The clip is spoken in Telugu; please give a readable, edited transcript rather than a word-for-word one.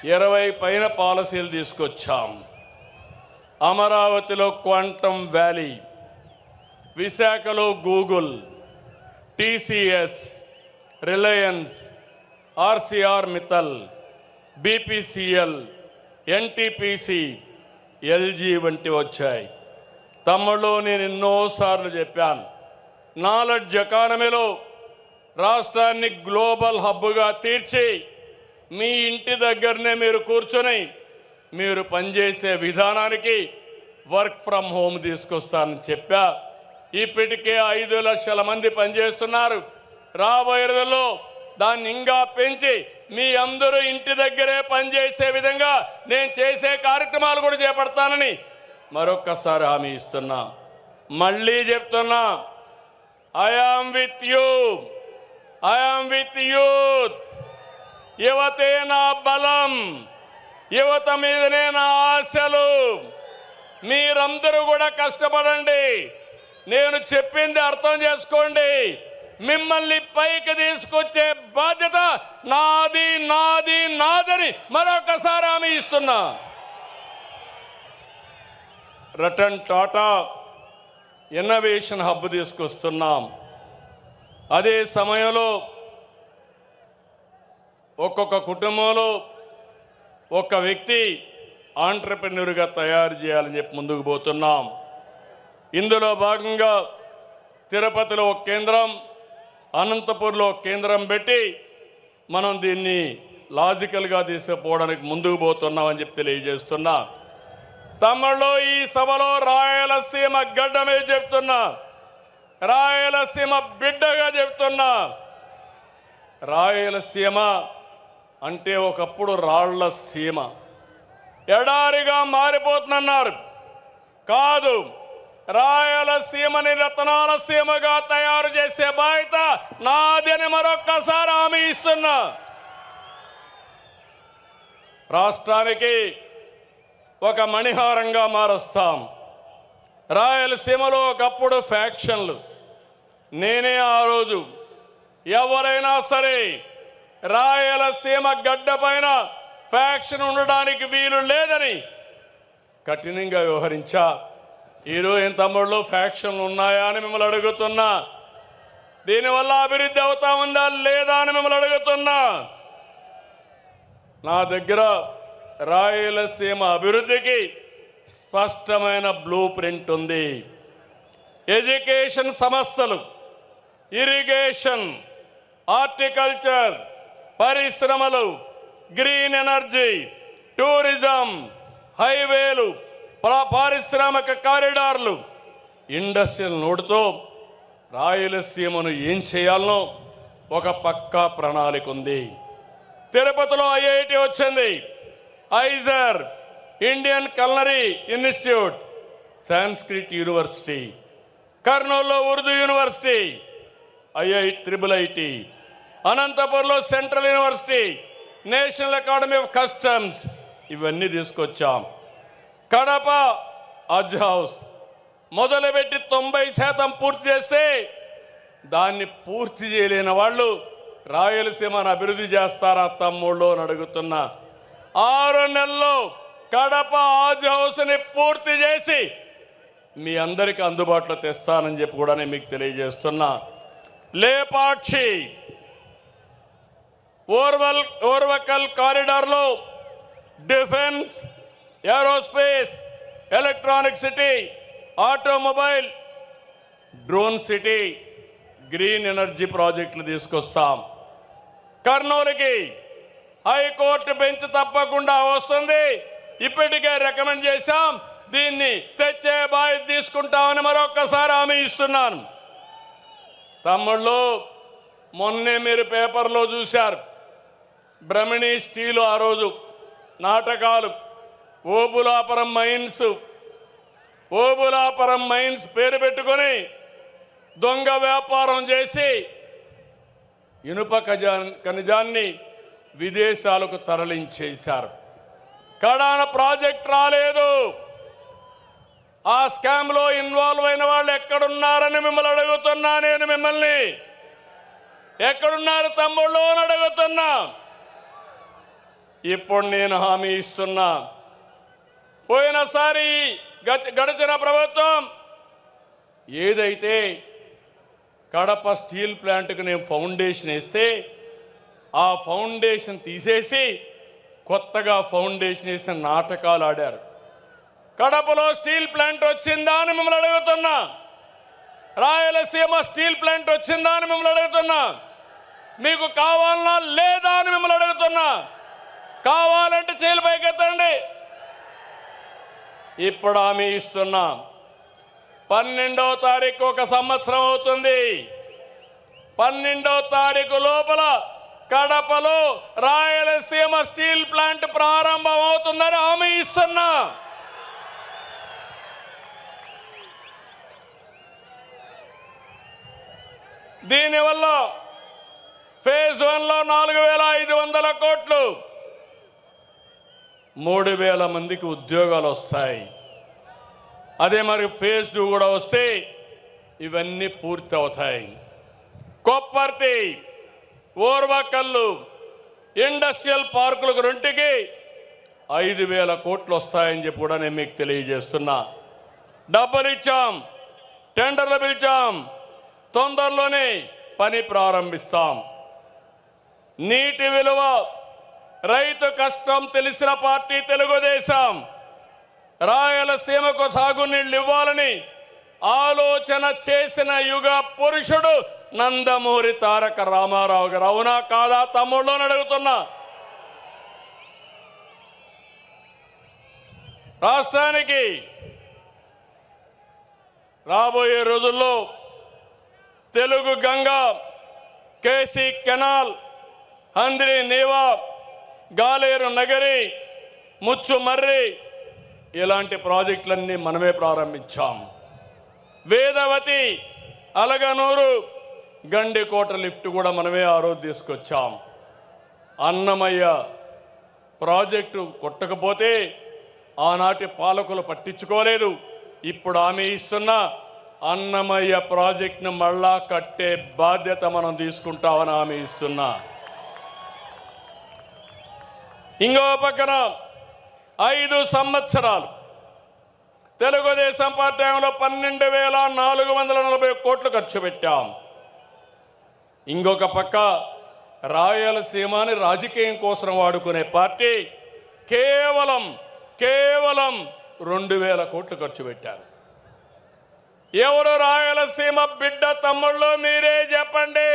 20 పైన పాలసీలు తీసుకొచ్చాం. అమరావతిలో క్వాంటమ్ వ్యాలీ, విశాఖలో Google, TCS, Reliance, RCR Mittal, BPCL, NTPC, LG వంటి వచ్చాయి. తమ్ముళ్ళు, నేను ఎన్నోసార్లు చెప్పాను, నాలెడ్జ్ ఎకానమీలో రాష్ట్రాన్ని గ్లోబల్ హబ్గా తీర్చి మీ ఇంటి దగ్గరనే మీరు కూర్చొని మీరు పనిచేసే విధానానికి వర్క్ ఫ్రమ్ హోమ్ తీసుకొస్తానని చెప్పా. ఇప్పటికే 5 లక్షల మంది పనిచేస్తున్నారు. రాబోయే రోజుల్లో దాన్ని ఇంకా పెంచి మీ అందరూ ఇంటి దగ్గరే పనిచేసే విధంగా నేను చేసే కార్యక్రమాలు కూడా చేపడతానని మరొక్కసారి హామీ ఇస్తున్నా. మళ్ళీ చెప్తున్నా, I am with you, I am with youth. యువతే నా బలం, యువత మీదనే నా ఆశలు. మీరందరూ కూడా కష్టపడండి, నేను చెప్పింది అర్థం చేసుకోండి. మిమ్మల్ని పైకి తీసుకొచ్చే బాధ్యత నాది నాది నాదని మరొకసారి హామీ ఇస్తున్నా. రతన్ టాటా ఇన్నోవేషన్ హబ్ తీసుకొస్తున్నాం. అదే సమయంలో ఒక్కొక్క కుటుంబంలో ఒక వ్యక్తి ఆంట్రప్రెన్యూర్గా తయారు చేయాలని చెప్పి ముందుకు పోతున్నాం. ఇందులో భాగంగా తిరుపతిలో ఒక కేంద్రం, అనంతపూర్లో ఒక కేంద్రం పెట్టి మనం దీన్ని లాజికల్గా తీసుకుపోవడానికి ముందుకు పోతున్నామని చెప్పి తెలియజేస్తున్నా. తమిళలో ఈ సభలో రాయలసీమ గడ్డ మీద చెప్తున్నా, రాయలసీమ బిడ్డగా చెప్తున్నా. రాయలసీమ అంటే ఒకప్పుడు రాళ్ల సీమ, ఎడారిగా మారిపోతుందన్నారు. కాదు, రాయలసీమని రతనాల సీమగా తయారు చేసే బాధ్యత నాది అని మరొక్కసారి హామీ ఇస్తున్నా. రాష్ట్రానికి ఒక మణిహారంగా మారుస్తాం. రాయలసీమలో ఒకప్పుడు ఫ్యాక్షన్లు, నేనే ఆ రోజు ఎవరైనా సరే రాయలసీమ గడ్డ పైన ఫ్యాక్షన్ ఉండడానికి వీలు లేదని కఠినంగా వ్యవహరించా. ఈరోజు ఏం తమ్ముళ్ళు ఫ్యాక్షన్లు ఉన్నాయా అని మిమ్మల్ని అడుగుతున్నా. దీనివల్ల అభివృద్ధి అవుతా ఉందా లేదా అని మిమ్మల్ని అడుగుతున్నా. నా దగ్గర రాయలసీమ అభివృద్ధికి స్పష్టమైన బ్లూ ప్రింట్ ఉంది. ఎడ్యుకేషన్ సంస్థలు, ఇరిగేషన్, హార్టికల్చర్, పరిశ్రమలు, గ్రీన్ ఎనర్జీ, టూరిజం, హైవేలు, పారిశ్రామిక కారిడార్లు, ఇండస్ట్రియల్ నోడుతో రాయలసీమను ఏం చేయాలనో ఒక పక్కా ప్రణాళిక ఉంది. తిరుపతిలో ఐఐటి వచ్చింది, IISER, Indian culinary institute, Sanskrit university, కర్నూలులో ఉర్దూ యూనివర్సిటీ, ఐఐటి, అనంతపూర్లో central university, national academy of customs, ఇవన్నీ తీసుకొచ్చాం. కడప హజ్ హౌస్ మొదలుపెట్టి 90% పూర్తి చేస్తే దాన్ని పూర్తి చేయలేని వాళ్ళు రాయలసీమను అభివృద్ధి చేస్తారా తమ్ముళ్ళు అని అడుగుతున్నా. 6 నెలల్లో కడప హజ్ హౌస్ని పూర్తి చేసి మీ అందరికీ అందుబాటులో తెస్తానని చెప్పి కూడా నేను మీకు తెలియజేస్తున్నా. లేపాక్షి, ఓర్వకల్ కారిడార్లో defence, aerospace, electronic city, automobile, drone city, green energy ప్రాజెక్టులు తీసుకొస్తాం. కర్నూలుకి హైకోర్టు బెంచ్ తప్పకుండా వస్తుంది, ఇప్పటికే రికమెండ్ చేశాం, దీన్ని తెచ్చే బాధ్యత తీసుకుంటామని మరొక్కసారి హామీ ఇస్తున్నాను. తమ్ముళ్ళు, మొన్నే మీరు పేపర్లో చూశారు, బ్రహ్మణి స్టీలు ఆ రోజు నాటకాలు, ఓబులాపురం మైన్స్ పేరు పెట్టుకొని దొంగ వ్యాపారం చేసి ఇనుప ఖనిజాన్ని విదేశాలకు తరలించేశారు. కడాన ప్రాజెక్ట్ రాలేదు. ఆ స్కామ్లో ఇన్వాల్వ్ అయిన వాళ్ళు ఎక్కడున్నారని మిమ్మల్ని అడుగుతున్నా. నేను మిమ్మల్ని ఎక్కడున్నారు తమ్ముళ్ళు అని అడుగుతున్నా. ఇప్పుడు నేను హామీ ఇస్తున్నా, పోయినసారి గడిచిన ప్రభుత్వం ఏదైతే కడప స్టీల్ ప్లాంట్కి నేను ఫౌండేషన్ వేస్తే ఆ ఫౌండేషన్ తీసేసి కొత్తగా ఫౌండేషన్ వేసిన నాటకాలు ఆడారు. కడపలో స్టీల్ ప్లాంట్ వచ్చిందా అని మిమ్మల్ని అడుగుతున్నా. రాయలసీమ స్టీల్ ప్లాంట్ వచ్చిందా అని మిమ్మల్ని అడుగుతున్నా. మీకు కావాలన్నా లేదా అని మిమ్మల్ని అడుగుతున్నా. కావాలంటే చేతులు పైకెత్తండి. ఇప్పుడు హామీ ఇస్తున్నా, 12వ తారీఖు ఒక సంవత్సరం అవుతుంది. 12వ తారీఖు లోపల కడపలో రాయలసీమ స్టీల్ ప్లాంట్ ప్రారంభం అవుతుందని హామీ ఇస్తున్నా. దీనివల్ల ఫేజ్ 1లో 4,500 కోట్లు, 3,000 మందికి ఉద్యోగాలు వస్తాయి. అదే మరి ఫేజ్ 2 కూడా వస్తే ఇవన్నీ పూర్తి అవుతాయి. కొప్పర్తి, ఓర్వకల్లు ఇండస్ట్రియల్ పార్కులకు రెంటికి 5,000 కోట్లు వస్తాయని చెప్పి కూడా నేను మీకు తెలియజేస్తున్నా. డబ్బులు ఇచ్చాం, టెండర్లు పిలిచాం, తొందరలోనే పని ప్రారంభిస్తాం. నీటి విలువ, రైతు కష్టం తెలిసిన పార్టీ తెలుగుదేశం. రాయలసీమకు సాగునీళ్లు ఇవ్వాలని ఆలోచన చేసిన యుగ పురుషుడు నందమూరి తారక రామారావు గారు. అవునా కాదా తమ్ముళ్ళు అని అడుగుతున్నా. రాష్ట్రానికి రాబోయే రోజుల్లో తెలుగు గంగా, కేసీ కెనాల్, హంద్రి నీవా, గాలేరు నగరి, ముచ్చు మర్రి ఇలాంటి ప్రాజెక్టులన్నీ మనమే ప్రారంభించాం. వేదవతి, అలగనూరు, గండికోట లిఫ్ట్ కూడా మనమే ఆ రోజు తీసుకొచ్చాం. అన్నమయ్య ప్రాజెక్టు కొట్టకపోతే ఆనాటి పాలకులు పట్టించుకోలేదు. ఇప్పుడు హామీ ఇస్తున్నా, అన్నమయ్య ప్రాజెక్టును మళ్ళా కట్టే బాధ్యత మనం తీసుకుంటామని హామీ ఇస్తున్నా. ఇంకో పక్కన 5 సంవత్సరాలు తెలుగుదేశం పార్టీ 12,440 కోట్లు ఖర్చు పెట్టాం. ఇంకొక పక్క రాయలసీమని రాజకీయం కోసం వాడుకునే పార్టీ కేవలం 2,000 కోట్లు ఖర్చు పెట్టారు. ఎవరు రాయలసీమ బిడ్డ తమ్ముళ్ళు మీరే చెప్పండి.